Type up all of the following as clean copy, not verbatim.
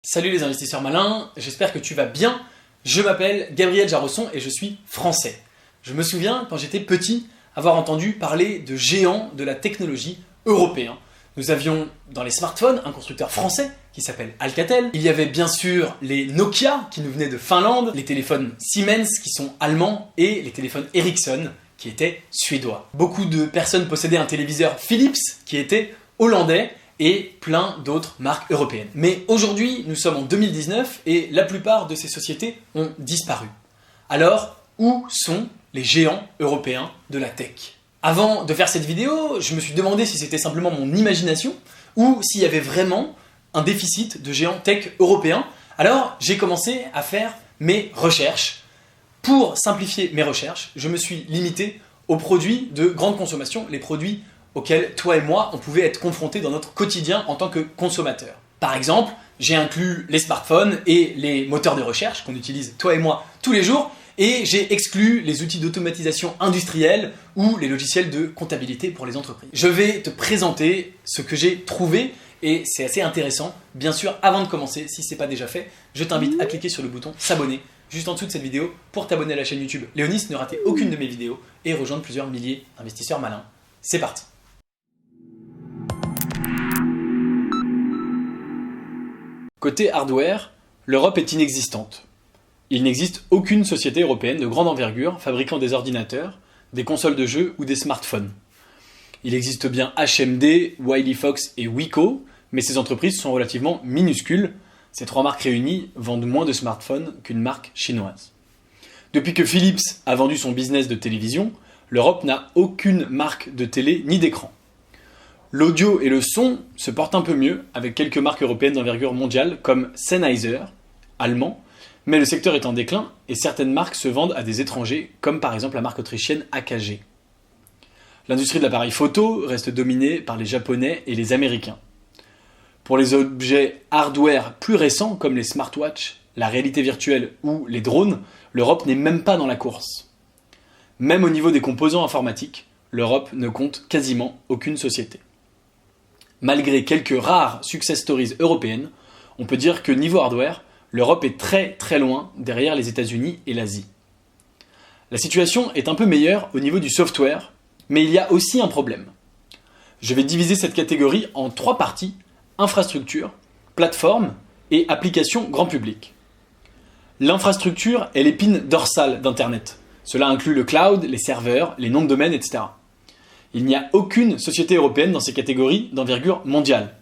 Salut les investisseurs malins, j'espère que tu vas bien. Je m'appelle Gabriel Jarosson et je suis français. Je me souviens, quand j'étais petit, avoir entendu parler de géants de la technologie européens. Nous avions dans les smartphones un constructeur français qui s'appelle Alcatel. Il y avait bien sûr les Nokia qui nous venaient de Finlande, les téléphones Siemens qui sont allemands et les téléphones Ericsson qui étaient suédois. Beaucoup de personnes possédaient un téléviseur Philips qui était hollandais et plein d'autres marques européennes. Mais aujourd'hui, nous sommes en 2019 et la plupart de ces sociétés ont disparu. Alors, où sont les géants européens de la tech ? Avant de faire cette vidéo, je me suis demandé si c'était simplement mon imagination ou s'il y avait vraiment un déficit de géants tech européens. Alors, j'ai commencé à faire mes recherches. Pour simplifier mes recherches, je me suis limité aux produits de grande consommation, les produits auxquels toi et moi, on pouvait être confrontés dans notre quotidien en tant que consommateur. Par exemple, j'ai inclus les smartphones et les moteurs de recherche qu'on utilise toi et moi tous les jours, et j'ai exclu les outils d'automatisation industrielle ou les logiciels de comptabilité pour les entreprises. Je vais te présenter ce que j'ai trouvé et c'est assez intéressant. Bien sûr, avant de commencer, si ce n'est pas déjà fait, je t'invite à cliquer sur le bouton s'abonner juste en dessous de cette vidéo pour t'abonner à la chaîne YouTube Léonis, ne rater aucune de mes vidéos et rejoindre plusieurs milliers d'investisseurs malins. C'est parti! Côté hardware, l'Europe est inexistante. Il n'existe aucune société européenne de grande envergure fabriquant des ordinateurs, des consoles de jeux ou des smartphones. Il existe bien HMD, Wiley Fox et Wiko, mais ces entreprises sont relativement minuscules. Ces trois marques réunies vendent moins de smartphones qu'une marque chinoise. Depuis que Philips a vendu son business de télévision, l'Europe n'a aucune marque de télé ni d'écran. L'audio et le son se portent un peu mieux avec quelques marques européennes d'envergure mondiale comme Sennheiser, allemand, mais le secteur est en déclin et certaines marques se vendent à des étrangers comme par exemple la marque autrichienne AKG. L'industrie de l'appareil photo reste dominée par les Japonais et les Américains. Pour les objets hardware plus récents comme les smartwatches, la réalité virtuelle ou les drones, l'Europe n'est même pas dans la course. Même au niveau des composants informatiques, l'Europe ne compte quasiment aucune société. Malgré quelques rares success stories européennes, on peut dire que niveau hardware, l'Europe est très très loin derrière les États-Unis et l'Asie. La situation est un peu meilleure au niveau du software, mais il y a aussi un problème. Je vais diviser cette catégorie en trois parties: infrastructure, plateforme et application grand public. L'infrastructure est l'épine dorsale d'Internet. Cela inclut le cloud, les serveurs, les noms de domaine, etc. Il n'y a aucune société européenne dans ces catégories d'envergure mondiale.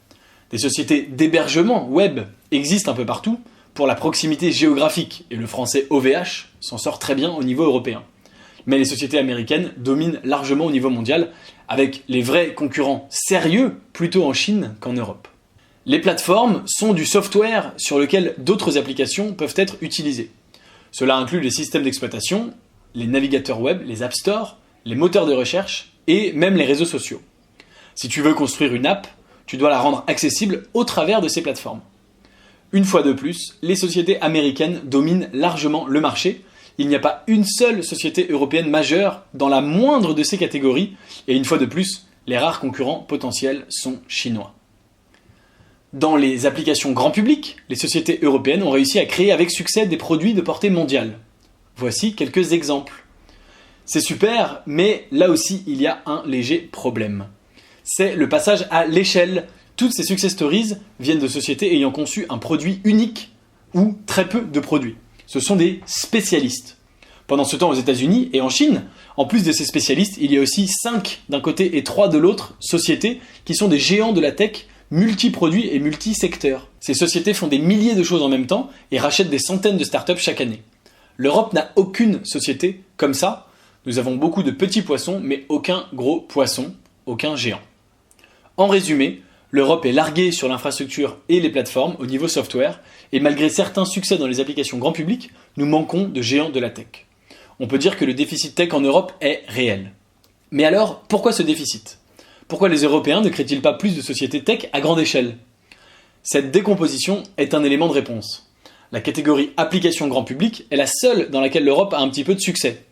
Des sociétés d'hébergement web existent un peu partout pour la proximité géographique et le français OVH s'en sort très bien au niveau européen. Mais les sociétés américaines dominent largement au niveau mondial avec les vrais concurrents sérieux plutôt en Chine qu'en Europe. Les plateformes sont du software sur lequel d'autres applications peuvent être utilisées. Cela inclut les systèmes d'exploitation, les navigateurs web, les app stores, les moteurs de recherche et même les réseaux sociaux. Si tu veux construire une app, tu dois la rendre accessible au travers de ces plateformes. Une fois de plus, les sociétés américaines dominent largement le marché. Il n'y a pas une seule société européenne majeure dans la moindre de ces catégories, et une fois de plus, les rares concurrents potentiels sont chinois. Dans les applications grand public, les sociétés européennes ont réussi à créer avec succès des produits de portée mondiale. Voici quelques exemples. C'est super, mais là aussi il y a un léger problème. C'est le passage à l'échelle. Toutes ces success stories viennent de sociétés ayant conçu un produit unique ou très peu de produits. Ce sont des spécialistes. Pendant ce temps aux États-Unis et en Chine, en plus de ces spécialistes, il y a aussi 5 d'un côté et 3 de l'autre sociétés qui sont des géants de la tech, multi-produits et multi-secteurs. Ces sociétés font des milliers de choses en même temps et rachètent des centaines de startups chaque année. L'Europe n'a aucune société comme ça. Nous avons beaucoup de petits poissons, mais aucun gros poisson, aucun géant. En résumé, l'Europe est larguée sur l'infrastructure et les plateformes au niveau software, et malgré certains succès dans les applications grand public, nous manquons de géants de la tech. On peut dire que le déficit tech en Europe est réel. Mais alors, pourquoi ce déficit ? Pourquoi les Européens ne créent-ils pas plus de sociétés tech à grande échelle ? Cette décomposition est un élément de réponse. La catégorie application grand public est la seule dans laquelle l'Europe a un petit peu de succès.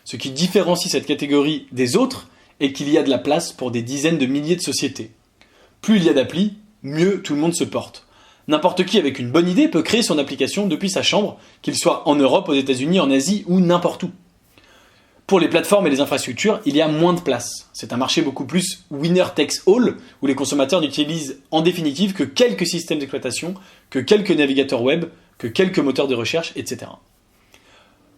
Ce qui différencie cette catégorie des autres est qu'il y a de la place pour des dizaines de milliers de sociétés. Plus il y a d'applis, mieux tout le monde se porte. N'importe qui avec une bonne idée peut créer son application depuis sa chambre, qu'il soit en Europe, aux États-Unis, en Asie ou n'importe où. Pour les plateformes et les infrastructures, il y a moins de place. C'est un marché beaucoup plus winner takes all, où les consommateurs n'utilisent en définitive que quelques systèmes d'exploitation, que quelques navigateurs web, que quelques moteurs de recherche, etc.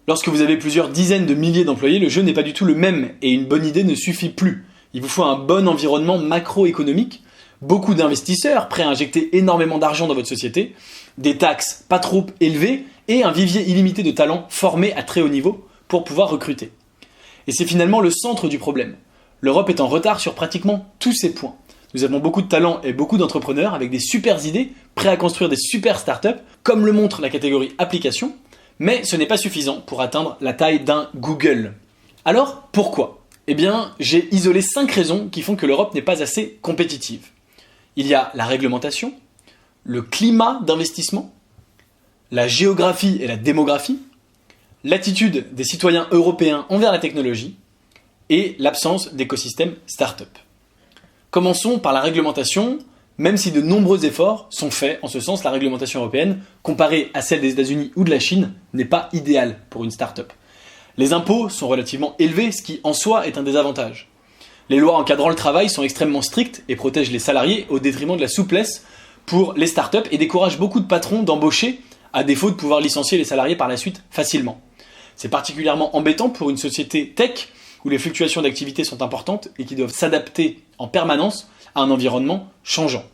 Lorsque vous avez plusieurs dizaines de milliers d'employés, le jeu n'est pas du tout le même et une bonne idée ne suffit plus. Il vous faut un bon environnement macroéconomique, beaucoup d'investisseurs prêts à injecter énormément d'argent dans votre société, des taxes pas trop élevées et un vivier illimité de talents formés à très haut niveau pour pouvoir recruter. Et c'est finalement le centre du problème. L'Europe est en retard sur pratiquement tous ces points. Nous avons beaucoup de talents et beaucoup d'entrepreneurs avec des super idées, prêts à construire des super startups, comme le montre la catégorie application, mais ce n'est pas suffisant pour atteindre la taille d'un Google. Alors, pourquoi ? Eh bien, j'ai isolé 5 raisons qui font que l'Europe n'est pas assez compétitive. Il y a la réglementation, le climat d'investissement, la géographie et la démographie, l'attitude des citoyens européens envers la technologie et l'absence d'écosystème start-up. Commençons par la réglementation. Même si de nombreux efforts sont faits en ce sens, la réglementation européenne, comparée à celle des États-Unis ou de la Chine, n'est pas idéale pour une start-up. Les impôts sont relativement élevés, ce qui en soi est un désavantage. Les lois encadrant le travail sont extrêmement strictes et protègent les salariés au détriment de la souplesse pour les start-up et découragent beaucoup de patrons d'embaucher à défaut de pouvoir licencier les salariés par la suite facilement. C'est particulièrement embêtant pour une société tech où les fluctuations d'activité sont importantes et qui doivent s'adapter en permanence à un environnement changeant.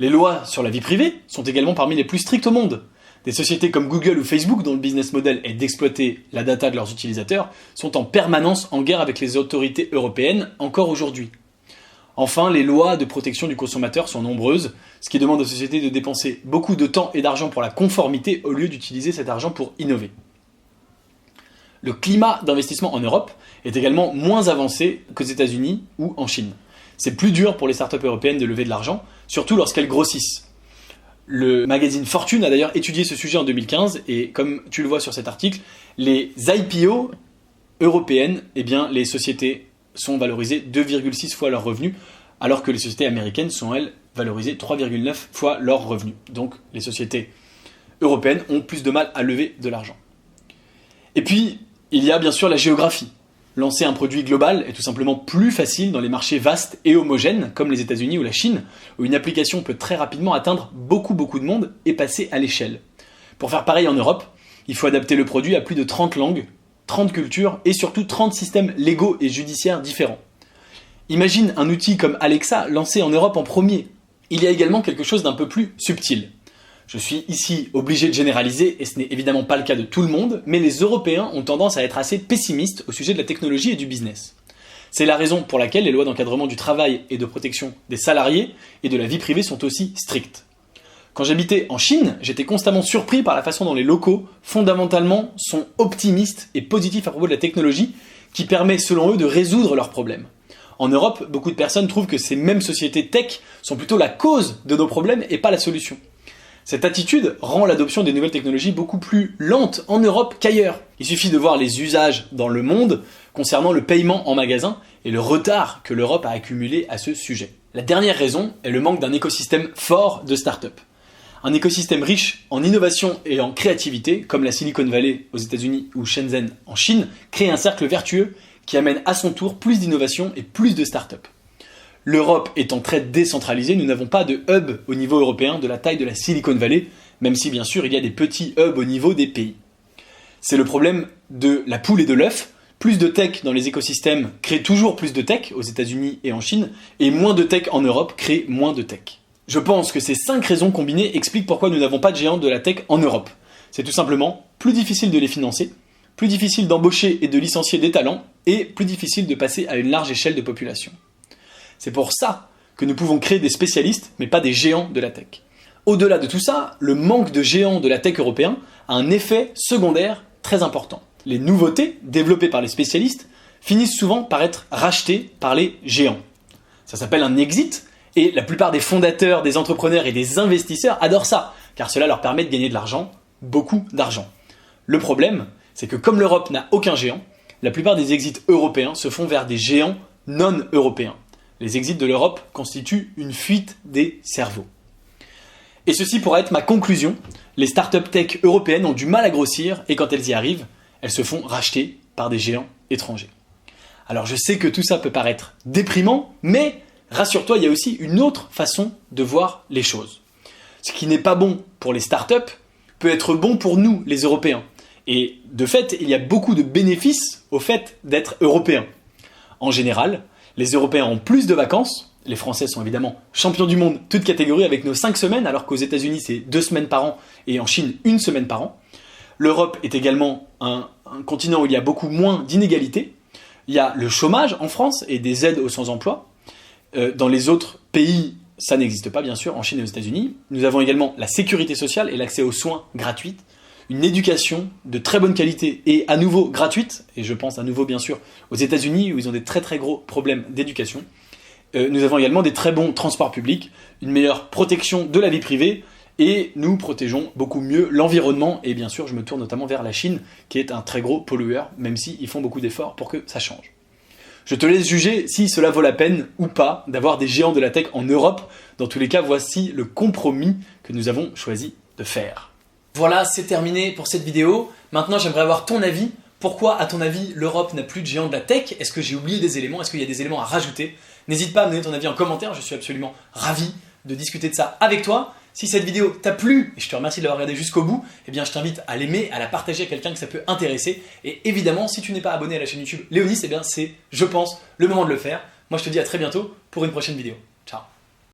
Les lois sur la vie privée sont également parmi les plus strictes au monde. Des sociétés comme Google ou Facebook, dont le business model est d'exploiter la data de leurs utilisateurs, sont en permanence en guerre avec les autorités européennes encore aujourd'hui. Enfin, les lois de protection du consommateur sont nombreuses, ce qui demande aux sociétés de dépenser beaucoup de temps et d'argent pour la conformité au lieu d'utiliser cet argent pour innover. Le climat d'investissement en Europe est également moins avancé qu'aux États-Unis ou en Chine. C'est plus dur pour les startups européennes de lever de l'argent, surtout lorsqu'elles grossissent. Le magazine Fortune a d'ailleurs étudié ce sujet en 2015 et comme tu le vois sur cet article, les IPO européennes, eh bien, les sociétés sont valorisées 2,6 fois leurs revenus, alors que les sociétés américaines sont, elles, valorisées 3,9 fois leurs revenus. Donc les sociétés européennes ont plus de mal à lever de l'argent. Et puis, il y a bien sûr la géographie. Lancer un produit global est tout simplement plus facile dans les marchés vastes et homogènes, comme les États-Unis ou la Chine, où une application peut très rapidement atteindre beaucoup de monde et passer à l'échelle. Pour faire pareil en Europe, il faut adapter le produit à plus de 30 langues, 30 cultures et surtout 30 systèmes légaux et judiciaires différents. Imagine un outil comme Alexa lancé en Europe en premier. Il y a également quelque chose d'un peu plus subtil. Je suis ici obligé de généraliser et ce n'est évidemment pas le cas de tout le monde, mais les Européens ont tendance à être assez pessimistes au sujet de la technologie et du business. C'est la raison pour laquelle les lois d'encadrement du travail et de protection des salariés et de la vie privée sont aussi strictes. Quand j'habitais en Chine, j'étais constamment surpris par la façon dont les locaux, fondamentalement, sont optimistes et positifs à propos de la technologie qui permet, selon eux, de résoudre leurs problèmes. En Europe, beaucoup de personnes trouvent que ces mêmes sociétés tech sont plutôt la cause de nos problèmes et pas la solution. Cette attitude rend l'adoption des nouvelles technologies beaucoup plus lente en Europe qu'ailleurs. Il suffit de voir les usages dans le monde concernant le paiement en magasin et le retard que l'Europe a accumulé à ce sujet. La dernière raison est le manque d'un écosystème fort de start-up. Un écosystème riche en innovation et en créativité, comme la Silicon Valley aux États-Unis ou Shenzhen en Chine, crée un cercle vertueux qui amène à son tour plus d'innovation et plus de start-up. L'Europe étant très décentralisée, nous n'avons pas de hub au niveau européen de la taille de la Silicon Valley, même si bien sûr il y a des petits hubs au niveau des pays. C'est le problème de la poule et de l'œuf. Plus de tech dans les écosystèmes crée toujours plus de tech aux États-Unis et en Chine, et moins de tech en Europe crée moins de tech. Je pense que ces 5 raisons combinées expliquent pourquoi nous n'avons pas de géants de la tech en Europe. C'est tout simplement plus difficile de les financer, plus difficile d'embaucher et de licencier des talents, et plus difficile de passer à une large échelle de population. C'est pour ça que nous pouvons créer des spécialistes, mais pas des géants de la tech. Au-delà de tout ça, le manque de géants de la tech européens a un effet secondaire très important. Les nouveautés développées par les spécialistes finissent souvent par être rachetées par les géants. Ça s'appelle un exit, et la plupart des fondateurs, des entrepreneurs et des investisseurs adorent ça, car cela leur permet de gagner de l'argent, beaucoup d'argent. Le problème, c'est que comme l'Europe n'a aucun géant, la plupart des exits européens se font vers des géants non européens. Les exits de l'Europe constituent une fuite des cerveaux. Et ceci pourra être ma conclusion. Les startups tech européennes ont du mal à grossir et quand elles y arrivent, elles se font racheter par des géants étrangers. Alors je sais que tout ça peut paraître déprimant, mais rassure-toi, il y a aussi une autre façon de voir les choses. Ce qui n'est pas bon pour les startups peut être bon pour nous, les Européens. Et de fait, il y a beaucoup de bénéfices au fait d'être européen. En général, les Européens ont plus de vacances. Les Français sont évidemment champions du monde, toutes catégories, avec nos 5 semaines, alors qu'aux États-Unis c'est 2 semaines par an et en Chine 1 semaine par an. L'Europe est également un continent où il y a beaucoup moins d'inégalités. Il y a le chômage en France et des aides aux sans-emploi. Dans les autres pays, ça n'existe pas bien sûr, en Chine et aux États-Unis. Nous avons également la sécurité sociale et l'accès aux soins gratuits. Une éducation de très bonne qualité et à nouveau gratuite, et je pense à nouveau bien sûr aux États-Unis où ils ont des très très gros problèmes d'éducation. Nous avons également des très bons transports publics, une meilleure protection de la vie privée et nous protégeons beaucoup mieux l'environnement et bien sûr je me tourne notamment vers la Chine qui est un très gros pollueur même s'ils font beaucoup d'efforts pour que ça change. Je te laisse juger si cela vaut la peine ou pas d'avoir des géants de la tech en Europe. Dans tous les cas, voici le compromis que nous avons choisi de faire. Voilà, c'est terminé pour cette vidéo. Maintenant, j'aimerais avoir ton avis. Pourquoi, à ton avis, l'Europe n'a plus de géants de la tech? Est-ce que j'ai oublié des éléments? Est-ce qu'il y a des éléments à rajouter? N'hésite pas à me donner ton avis en commentaire. Je suis absolument ravi de discuter de ça avec toi. Si cette vidéo t'a plu, et je te remercie de l'avoir regardée jusqu'au bout, eh bien je t'invite à l'aimer, à la partager à quelqu'un que ça peut intéresser. Et évidemment, si tu n'es pas abonné à la chaîne YouTube Léonis, eh bien c'est, je pense, le moment de le faire. Moi, je te dis à très bientôt pour une prochaine vidéo.